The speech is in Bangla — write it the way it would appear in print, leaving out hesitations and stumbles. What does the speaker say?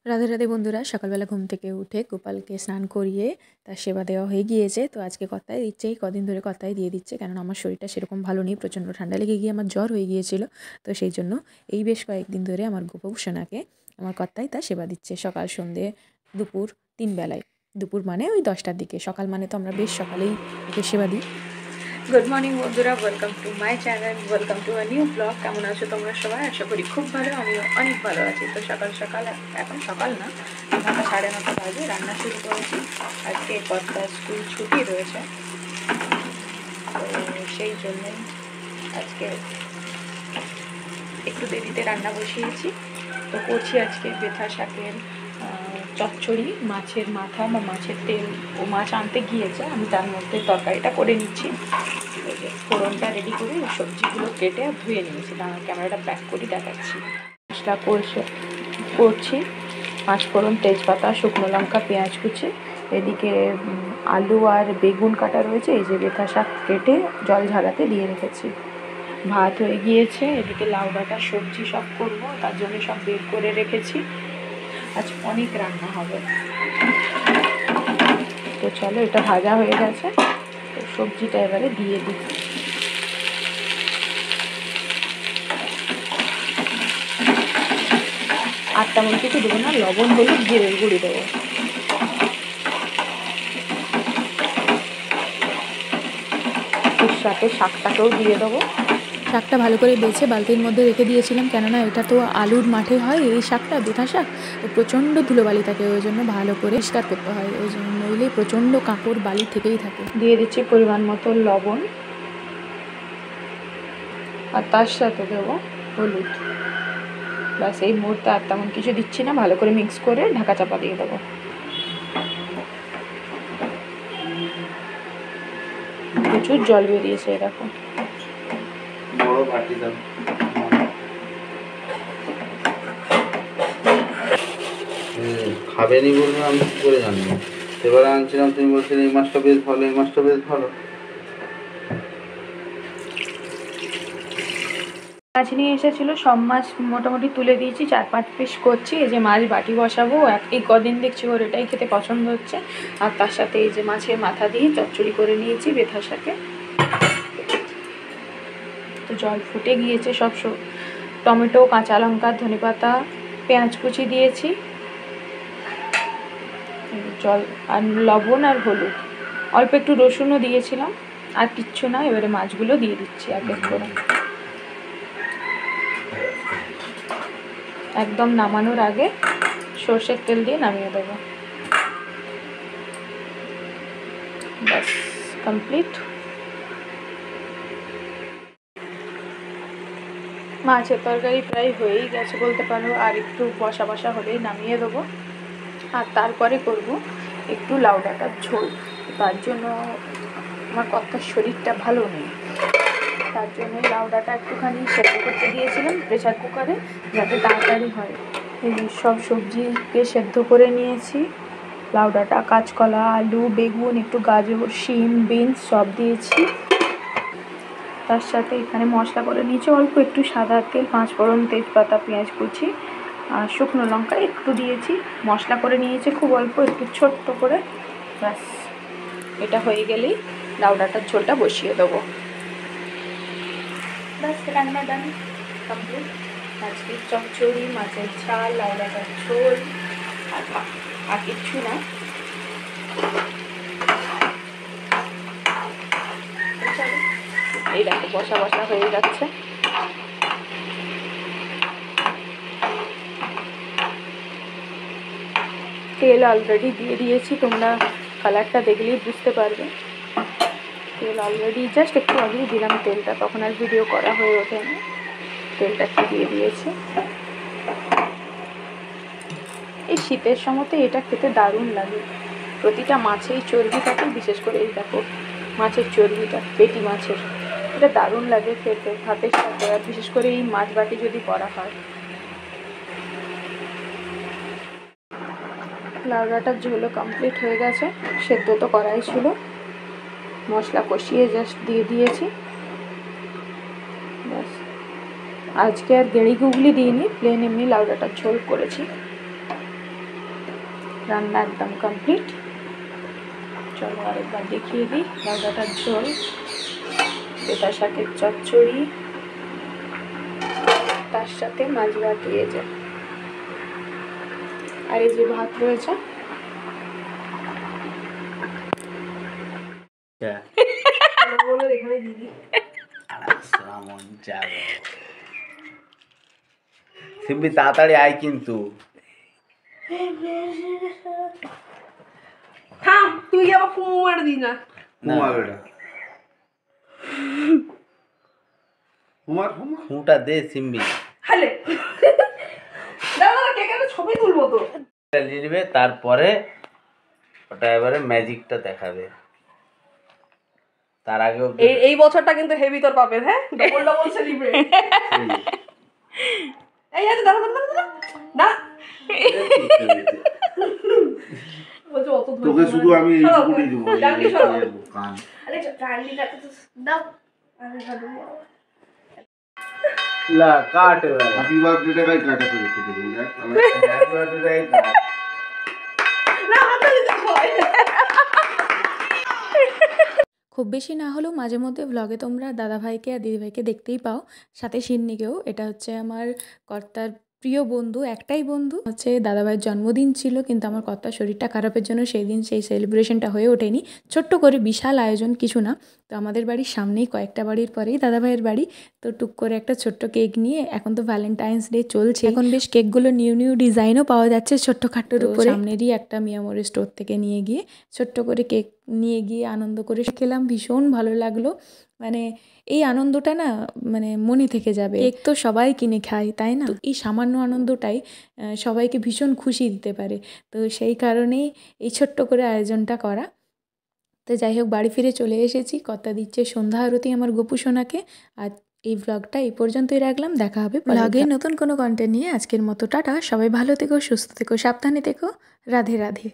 রাধে রাধে বন্ধুরা, সকালবেলা ঘুম থেকে উঠে গোপালকে স্নান করিয়ে তার সেবা দেওয়া হয়ে গিয়েছে। তো আজকে কর্তাই দিচ্ছে, এই কদিন ধরে কর্তাই দিয়ে দিচ্ছে, কারণ আমার শরীরটা সেরকম ভালো নেই, প্রচণ্ড ঠান্ডা লেগে গিয়ে আমার জ্বর হয়ে গিয়েছিল। তো সেই জন্য এই বেশ কয়েকদিন ধরে আমার গোপভূষণাকে আমার কর্তাই তার সেবা দিচ্ছে, সকাল সন্ধে দুপুর 3 বেলায়। দুপুর মানে ওই 10টার দিকে, সকাল মানে তো আমরা বেশ সকালেই ওকে সেবা দিই। গুড মর্নিং বন্ধুরা, welcome to my channel, welcome to a new blog. কেমন আছো তোমরা সবাই? আশা করি খুব ভালো, আমিও অনেক ভালো আছি। তো সকাল সকাল, এখন সকাল না, 9:30 বাজে, রান্না শুরু করেছি। আজকে কর্তার স্কুল ছুটি রয়েছে, তো সেই জন্যই আজকে একটু দেরিতে রান্না বসিয়েছি। তো করছি আজকে বেথা শাকের চচ্চড়ি, মাছের মাথা বা মাছের তেল। ও মাছ আনতে গিয়েছে, আমি তার মধ্যে তরকারিটা করে নিচ্ছি। ফোড়নটা রেডি করে সবজিগুলো কেটে ধুয়ে নিয়েছি, ক্যামেরাটা ব্যাক করে দেখাচ্ছি। মশলা করছি 5 ফোড়ন, তেজপাতা, শুকনো লঙ্কা, পেঁয়াজ কুচি। এদিকে আলু আর বেগুন কাটা রয়েছে, এই যে বেথা শাক কেটে জল ঝরাতে দিয়ে রেখেছি। ভাত হয়ে গিয়েছে, এদিকে লাউ ডাঁটা সবজি সব করব, তার জন্য সব বের করে রেখেছি। আজ অনেক রান্না হবে। তো চলো, এটা ভাজা হয়ে গেছে, তো সবজিটা এবারে দিয়ে দিই। আর তেমন কিছু দেবো না, লবণ, হলুদ, জিরের গুঁড়ি দেবো। এর সাথে শাকটাকেও দিয়ে দেবো। শাকটা ভালো করে বেছে বালতির মধ্যে রেখে দিয়েছিলাম, কেননা এটা তো আলুর মাঠে হয়, এই শাকটা বেথা শাক, তো প্রচণ্ড ধুলোবালি থাকে, ওই জন্য ভালো করে পরিষ্কার করতে হয়, ওই জন্য নইলে প্রচণ্ড কাঁকড় বালি থেকেই থাকে। দিয়ে দিচ্ছি পরিমাণ মতো লবণ, আর তার সাথে দেবো হলুদ। ব্যাস, এই মুহূর্তে আর তেমন কিছু দিচ্ছি না, ভালো করে মিক্স করে ঢাকা চাপা দিয়ে দেবো। প্রচুর জল বেরিয়েছে, দেখো। বড় বাটি দাও। খাবেনি বলবে, আমি কি করে জানবো? এবারে আনছিলাম, তুমি বলছিলে এই মাছটা বেশ ভালো, এই মাছটা বেশ ভালো। মাছ নিয়ে এসেছিলো, সব মাছ মোটামুটি তুলে দিয়েছি, 4-5 পিস করছি। এই যে মাছ বাটি বসাবো, এই কদিন দেখছি ওর এটাই খেতে পছন্দ হচ্ছে। আর তার সাথে এই যে মাছের মাথা দিয়ে চচ্চড়ি করে নিয়েছি বেথার সাথে। তো জল ফুটে গিয়েছে, সব টমেটো, কাঁচা লঙ্কা, ধনেপাতা, পেঁয়াজ কুচি দিয়েছি, জল আর লবণ আর হলুদ, অল্প একটু রসুনও দিয়েছিলাম, আর কিচ্ছু না। এবারে মাছগুলো দিয়ে দিচ্ছি এক এক করে। একদম নামানোর আগে সর্ষের তেল দিয়ে নামিয়ে দেবো। ব্যাস, কমপ্লিট। মাছের তরকারি প্রায় হয়েই গেছে বলতে পারো, আর একটু বসা বসা হলেই নামিয়ে দেবো। আর তারপরে করব একটু লাউ ডাঁটার ঝোল। তার জন্য আমার কর্তার শরীরটা ভালো নেই, তার জন্য লাউ ডাঁটা একটুখানি সেদ্ধ করতে দিয়েছিলাম প্রেসার কুকারে, যাতে তাড়াতাড়ি হয়। এই সব সবজিকে সেদ্ধ করে নিয়েছি, লাউ ডাঁটা, কাঁচকলা, আলু, বেগুন, একটু গাজর, শিম, বিনস সব দিয়েছি। তার সাথে এখানে মশলা করে নিয়েছি, অল্প একটু সাদা তেল, 5 ফোড়ন, তেজপাতা, পেঁয়াজ কুচি আর শুকনো লঙ্কা একটু দিয়েছি। মশলা করে নিয়েছি খুব অল্প, একটু ছোট্ট করে। ব্যাস, এটা হয়ে গেলেই লাউ ডাঁটার ঝোলটা বসিয়ে দেবো। ব্যাস, রান্না ডান, কমপ্লিট। মাছের চচ্চড়ি, মাছের ঝাল, লাউ ডাঁটার ঝোল, আর কিচ্ছু না। এই দেখো, বসা বসা হয়ে যাচ্ছে। তেল অলরেডি দিয়ে দিয়েছি, তোমরা কালারটা দেখলেই বুঝতে পারবে। তেল অলরেডি জাস্ট একটু আগেই দিলাম তেলটা, তখন আর ভিডিও করা হয়ে ওঠেনি। তেলটা একটু দিয়ে দিয়েছি। এই শীতের সময়তে এটা খেতে দারুণ লাগে। প্রতিটা মাছেই চর্বি থাকে, বিশেষ করে এই দেখো মাছের চর্বিটা, পেটি মাছের, এটা দারুণ লাগে খেতে ভাতের সাথে, আর বিশেষ করে এই মাছ বাটি যদি করা হয়। লাউ ডাঁটার ঝোলও কমপ্লিট হয়ে গেছে, সেদ্ধ তো করাই ছিল, মশলা কষিয়ে জাস্ট দিয়ে দিয়েছি। ব্যাস, আজকে আর গেঁড়ি গুগলি দিইনি, প্লেন এমনি লাউ ডাঁটার ঝোল করেছি। রান্না একদম কমপ্লিট। চলো আরেকবার দেখিয়ে দিই। লাউ ডাঁটার ঝোল, বেতা শাকের চচ্চড়ি, তার সাথে মাছ ভাত দিয়েছে, আর এই যে ভাত রয়েছে। সিম্বি তাড়াতাড়ি আয় কিন্তু। থাম, তুই আবার ফুমু মার দি না। ফুটা দে সিম্বি। হালে দাদা কেক একটা ছবি তুলবো তো। নিবে, তারপরে ওটা এবারে ম্যাজিকটা দেখাবে। তার আগে এই বছরটা কিন্তু হেভি তোর পাবে। হ্যাঁ, ডবল ডবল সেলিব্রেট। এই আরে দাঁড়া দাঁড়া দাঁড়া না, বলছো অত তোকে শুধু আমি এইটুকুনি দেবো, ডান্ডি সরাও। কান। আরে ডান্ডিটা তো দাও। আরে দাদু লা কাট এবারে। হ্যাপি বার্থডেটাই কাটাতে রেখে দেবো। দেখ হ্যাপি বার্থডে কাট। না হাতে দিতে হয়। খুব বেশি না হলেও মাঝে মধ্যে ব্লগে তোমরা দাদাভাইকে আর দিদিভাইকে দেখতেই পাও, সাথে সিন্নিকেও। এটা হচ্ছে আমার কর্তার প্রিয় বন্ধু, একটাই বন্ধু। হচ্ছে দাদাভাইয়ের জন্মদিন ছিল, কিন্তু আমার কর্তার শরীরটা খারাপের জন্য সেই দিন সেই সেলিব্রেশনটা হয়ে ওঠেনি। ছোট্ট করে, বিশাল আয়োজন কিছু না। তো আমাদের বাড়ির সামনেই, কয়েকটা বাড়ির পরেই দাদাভাইয়ের বাড়ি। তো টুক করে একটা ছোট্ট কেক নিয়ে, এখন তো ভ্যালেন্টাইন্স ডে চলছে, এখন বেশ কেকগুলো নিউ নিউ ডিজাইনও পাওয়া যাচ্ছে ছোট্টখাট্টোর উপরে। সামনেরই একটা মিয়ামোরের স্টোর থেকে নিয়ে গিয়ে ছোট্ট করে কেক নিয়ে গিয়ে আনন্দ করে খেলাম। ভীষণ ভালো লাগলো। মানে এই আনন্দটা না, মানে মনে থেকে যাবে। কেক তো সবাই কিনে খায়, তাই না? এই সামান্য আনন্দটাই সবাইকে ভীষণ খুশি দিতে পারে। তো সেই কারণেই এই ছোট্ট করে আয়োজনটা করা। তো যাই হোক, বাড়ি ফিরে চলে এসেছি। কর্তা দিচ্ছে সন্ধ্যা আরতি আমার গপু সোনাকে। আর এই ব্লগটা এই পর্যন্তই রাখলাম। দেখা হবে ব্লগে নতুন কোনো কন্টেন্ট নিয়ে। আজকের মতো টাটা। সবাই ভালো থেকো, সুস্থ থেকো, সাবধানে থেকো। রাধে রাধে।